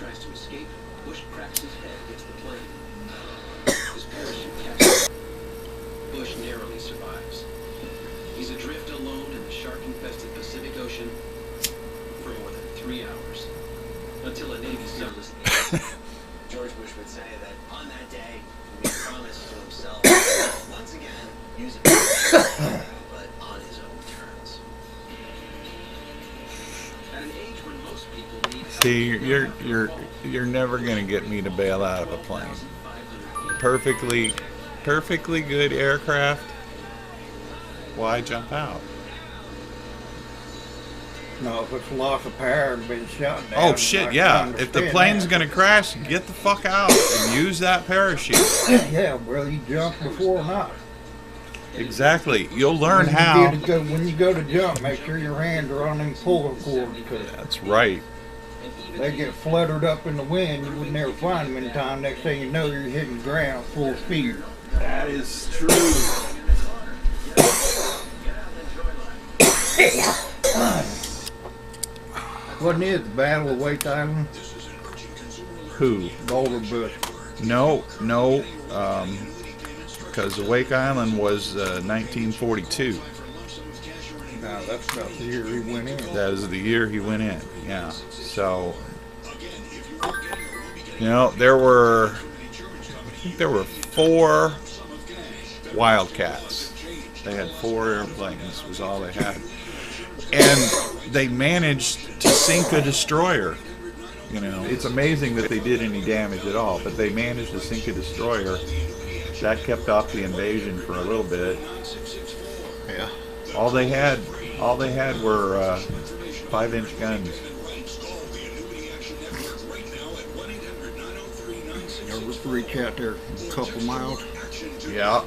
tries to escape, Bush cracks his head against the plane. His parachute catches. Bush narrowly survives. He's adrift alone in the shark-infested Pacific Ocean for more than 3 hours. Until a Navy submarine. George Bush would say that on that day, he promised to himself once again use it, but on his own terms. At an age when most people need. See, you're never gonna get me to bail out of a plane. Perfectly good aircraft. Why jump out? No, if it's loss of power and been shot down. Oh shit, yeah. If the plane's gonna crash, get the fuck out and use that parachute. Yeah, well, you jump before or not. Exactly. You'll learn how. When you go to jump, make sure your hands are on them puller cords. That's right. They get fluttered up in the wind. You would never find them in time. Next thing you know, you're hitting the ground full speed. That is true. Wasn't it the Battle of Wake Island? Who? Boulder Bush. No. Because Wake Island was 1942. No, that's about the year he went in. That is the year he went in. Yeah. So, there were 4 Wildcats. They had 4 airplanes. Was all they had, and they managed to sink a destroyer. It's amazing that they did any damage at all, but they managed to sink a destroyer. That kept off the invasion for a little bit. Yeah. All they had were 5-inch guns. You ever reach out there a couple miles? Yeah.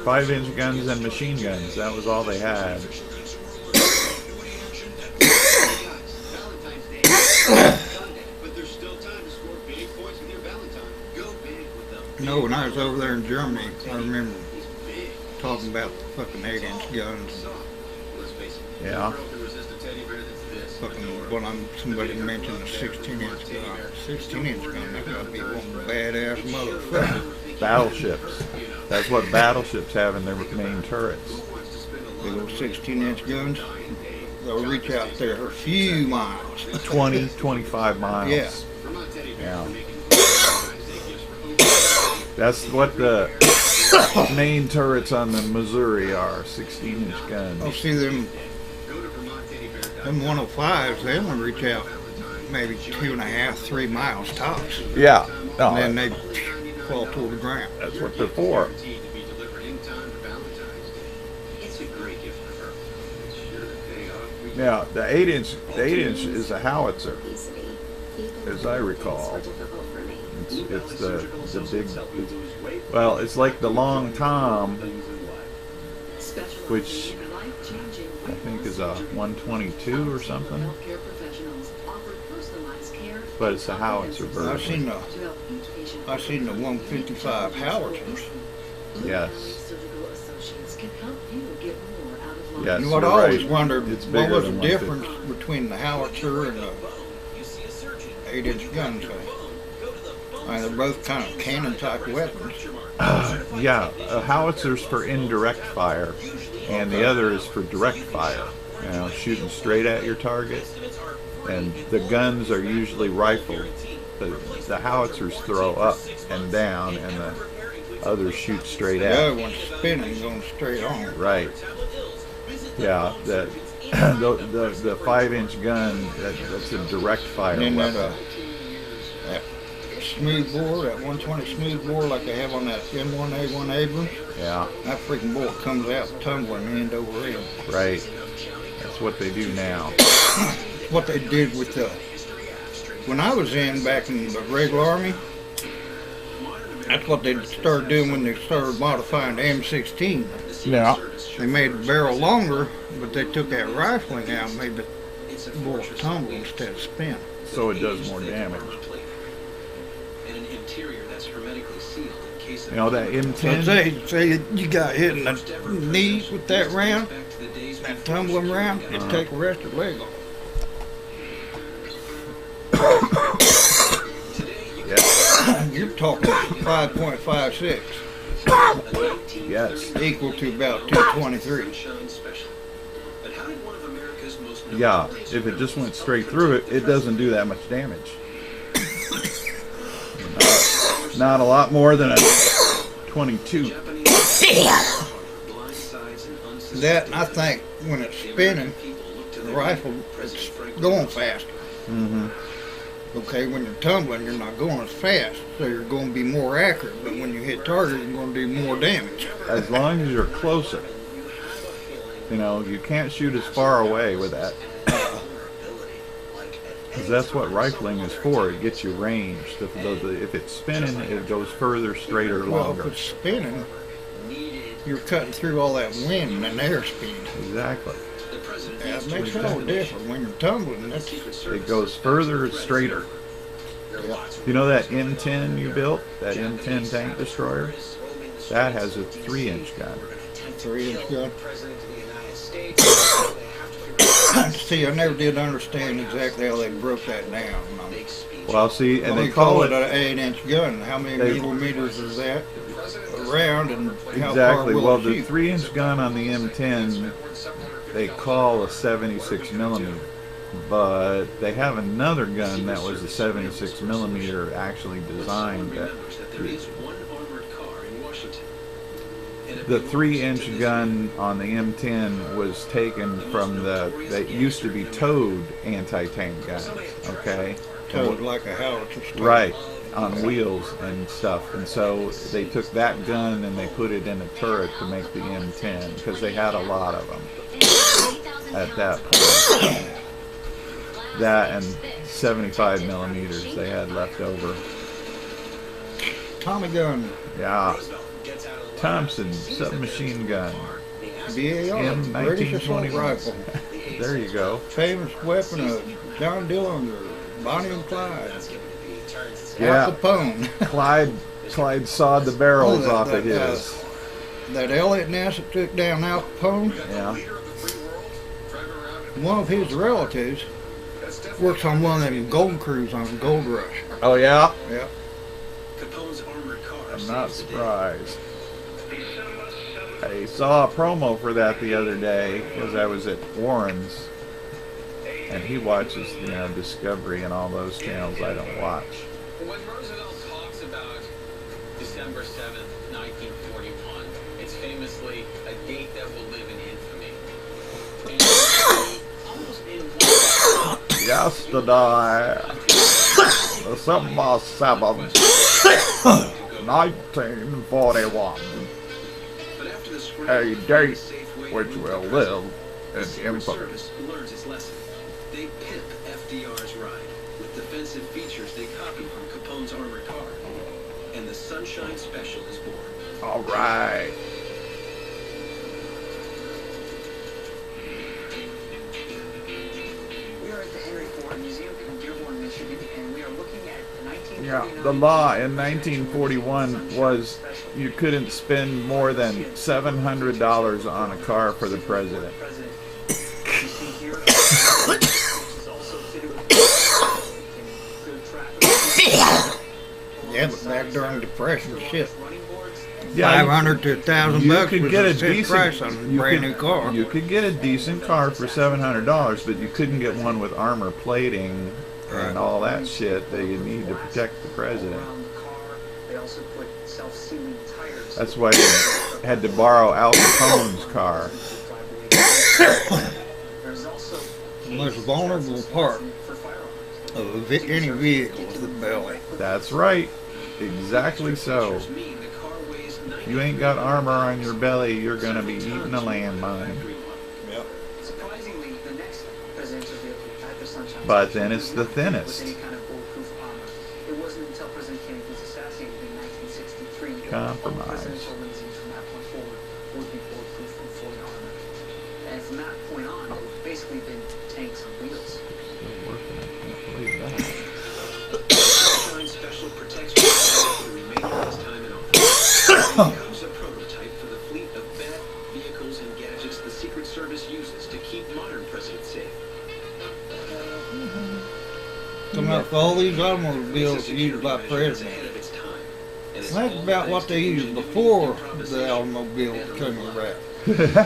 5-inch guns and machine guns. That was all they had. No, when I was over there in Germany, I remember talking about the fucking 8-inch guns. Yeah. Fucking somebody mentioned a 16-inch gun. 16-inch gun, that gotta be one badass motherfucker. Battleships. That's what battleships have in their main turrets. Big old 16-inch guns. They'll reach out there a few miles. 20, 25 miles. Yeah. Yeah. That's what the main turrets on the Missouri are, 16-inch guns. I'll see them 105s, they only reach out maybe 2.5, 3 miles tops. Yeah. No, And then they fall toward the ground. That's what they're for. Now, the 8-inch is a howitzer, as I recall. It's the big, well, it's like the long tom, which I think is a 122 or something. But it's a howitzer version. I've seen the 155 howitzers. Yes. Yes, You know what I always wondered, what was the difference between the howitzer and the 8-inch guns? They're both kind of cannon-type weapons. Yeah, a howitser's for indirect fire, and the other is for direct fire. Shooting straight at your target. And the guns are usually rifled. The howitzers throw up and down, and the others shoot straight at. The other one's spinning, going straight on. Right. Yeah, the 5-inch gun, that's a direct fire and then weapon. That smooth bore, that 120 smooth bore like they have on that M1A1 Abrams. Yeah. That freaking bore comes out tumbling end over end. Right. That's what they do now. What they did with when I was back in the regular army, that's what they started doing when they started modifying the M16. Yeah. They made the barrel longer, but they took that rifling out and made the bore tumble instead of spin. So it does more damage. That M10. Say you got hit in the knees with that round, that tumbling round, it take the rest of the leg off. You're talking 5.56, Yes. equal to about 223. Sunshine Special. But how did one of America's most Yeah, if it just went straight through it, it doesn't do that much damage. Not a lot more than a 22. That, and I think when it's spinning, the rifle, it's going faster. Mm-hmm. Okay, when you're tumbling, you're not going as fast, so you're going to be more accurate. But when you hit target, you're going to do more damage. As long as you're closer. You know, you can't shoot as far away with that. Because that's what rifling is for. It gets you ranged. If it's spinning, it goes further, straighter, Well, longer. if it's spinning, you're cutting through all that wind and airspeed. Exactly. Yeah, it makes it all different. When you're tumbling, It goes further, straighter. You know that M10 you built? That M10 tank destroyer? That has a 3-inch gun. 3-inch gun. See, I never did understand exactly how they broke that down. Well, see, and they call call it it an 8-inch gun. How many millimeters is that around, and how far exactly. will Well, it the shoot? 3-inch gun on the M10 they call a 76 millimeter, but they have another gun that was a 76 millimeter actually designed. The 3-inch gun on the M10 was taken from that used to be towed anti-tank guns. Okay, Towed like a howitzer. right, on wheels and stuff. And so they took that gun and they put it in a turret to make the M10 because they had a lot of them at that point. That and 75 millimeters they had left over. Tommy gun. Yeah. Thompson submachine gun. BAR. British assault rifle. There you go. Famous weapon of John Dillon or Bonnie and Clyde. Yeah. Al Capone. Clyde sawed the barrels Oh, off of his. That Elliot Ness that took down Al Capone. Yeah. One of his relatives works on one of them gold crews on Gold Rush. Oh yeah. Yep. Capone's armored car. I'm not surprised. I saw a promo for that the other day because I was at Warren's, and he watches, Discovery and all those channels I don't watch. When Roosevelt talks about December 7th, 1941, it's famously a date that will live in infamy. And almost in one Yesterday, December 7th, 1941, But after the a scramble, date safe way which to will move live the in Secret infamy. Service learns its lesson. They pimp FDR's ride with defensive features they copy from Capone's armored car. And the Sunshine Special is born. All right. We are at the Henry Ford Museum in Dearborn, Michigan, and we are looking at the 1949. Yeah, the law in 1941 was you couldn't spend more than $700 on a car for the president. You see here, it's also fitted with clear traffic. Yeah, but back during Depression, shit. Running boards. Yeah, 500 to 1,000 you bucks could was get a a set decent price on a brand new car. You could get a decent car for $700, but you couldn't get one with armor plating Right. and all that shit that you need to protect the president. Around the car, they also put self-sealing tires. That's why you had to borrow Al Capone's car. There's also The most vulnerable part for firearms. of any vehicle is the belly. That's right. Exactly so. Features mean the car weighs If you ain't got armor on your belly, you're gonna be eating a landmine. Yep. Surprisingly, the next presidential vehicle had the Sunshine But Special then it's the not equipped thinnest. with any kind of bulletproof armor. It wasn't until President Kennedy was assassinated in 1963 that Compromise. all presidential limousines from that point forward would be bulletproof and fully armored. And from that point on, they've basically been tanks on wheels. Still working. I can't believe that. Sunshine Special protects for the remainder of his time in office. It becomes a prototype for the fleet of bad vehicles and gadgets the Secret Service uses to keep modern presidents safe. Come up with all these automobiles It's a used by security measure that's presidents. ahead of its time. Think about what they used before the automobile became a wrap. A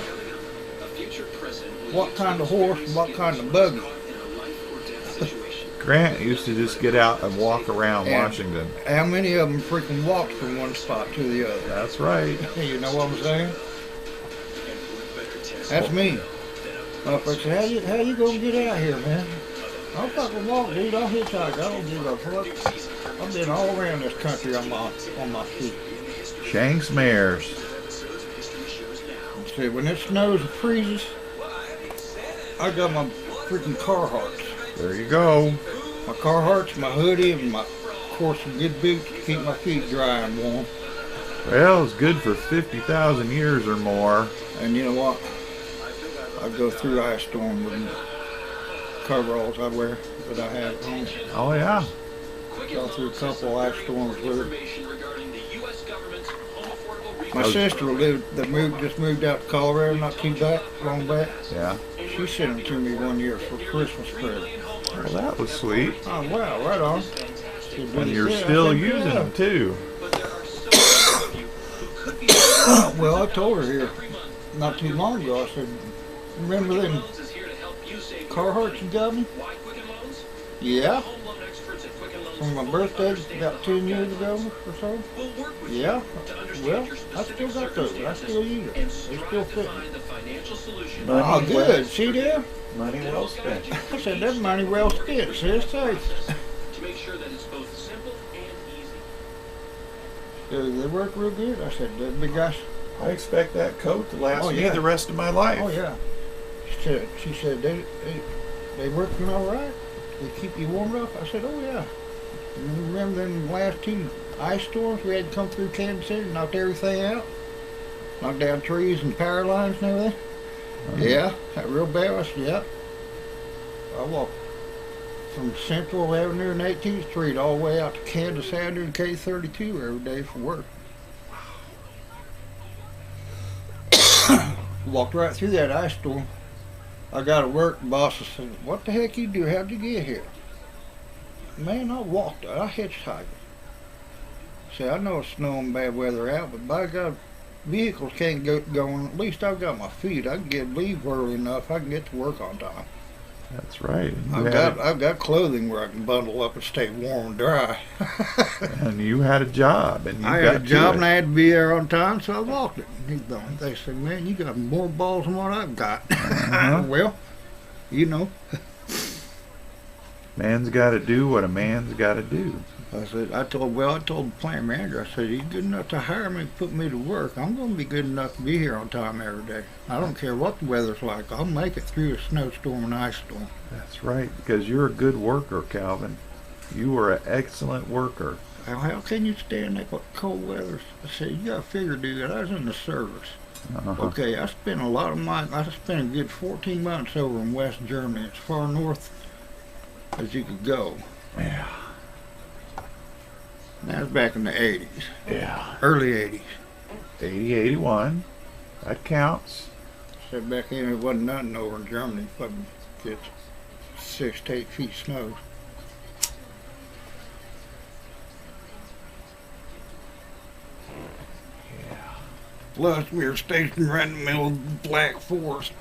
future president will What kind of horse, what kind of buggy. in a life or death situation. Grant used to just get out and walk around And Washington. How many of them freaking walked from one spot to the other? That's right. You know what I'm saying? And what better test That's me. than a Motherfucker said, how you gonna get out here, man? I'll fucking walk, dude. I'll hitchhike. I don't give a fuck. I've been all around this country on my feet. Shanks mares. See, when it snows and freezes, I got my freaking Carhartts. There you go. My Carhartts, my hoodie, and my, of course, some good boots to keep my feet dry and warm. Well, it's good for 50,000 years or more. And you know what? I go through ice storm with the coveralls I wear that I have at home. Oh, yeah. Go through a couple ice storms with it. information regarding the U.S. government's home affordable My sister just moved out to Colorado not too long back. Yeah. She sent them to me one year for Christmas present. Well, that was sweet. Oh wow, right on. She did And you're it. still I said, using yeah. them, too. But there are so many of you who could be Well, I told her here not too long ago. I said, "Remember them Loans is here to help you save Carhartts you got me?" Why Quicken Loans? Yeah, Home loan experts at Quicken Loans from my birthday about 10 years ago or so. will work with Yeah. you to understand Well, your I specific still got those. I circumstances still use them. and They still strive to fit. find the financial solution Oh, good. See there? Money well spent. I said that money well spent. Sis, safe. to make sure that it's both simple and easy. They work real good. I said, that big guy. I expect that coat to last Oh, me yeah. the rest of my life. Oh yeah. She said they working all right. They keep you warm enough. I said, oh yeah. You remember them last two ice storms we had to come through Kansas City and knocked everything out, knocked down trees and power lines and everything. Yeah, that real bad. I said, yep. I walked from Central Avenue and 18th Street all the way out to Kansas Avenue and K32 every day for work. Walked right through that ice storm. I got to work. The boss said, "What the heck you do? How'd you get here?" Man, I walked. I hitchhiked. See, I know it's snowing bad weather out, but by God, vehicles can't go going. At least I've got my feet. I can leave early enough. I can get to work on time. That's right. I've got clothing where I can bundle up and stay warm and dry. And you had a job. And you I got had a job to and it. I had to be there on time, so I walked it. They said, "Man, you got more balls than what I've got." Uh-huh. Well, you know. Man's got to do what a man's got to do. I told the plant manager, I said, "He's good enough to hire me, put me to work. I'm going to be good enough to be here on time every day. I don't care what the weather's like. I'll make it through a snowstorm and ice storm." That's right, because you're a good worker, Calvin. You were an excellent worker. Well, how can you stand that cold weather? I said, "You got to figure, dude, I was in the service. Uh-huh. Okay, I spent a good 14 months over in West Germany, as far north as you could go. Yeah. That was back in the 80s, Yeah. early 80s. 80, 81. That counts. Said back then it wasn't nothing over in Germany. Fucking gets 6 to 8 feet snow. Plus, we were stationed right in the middle of the Black Forest.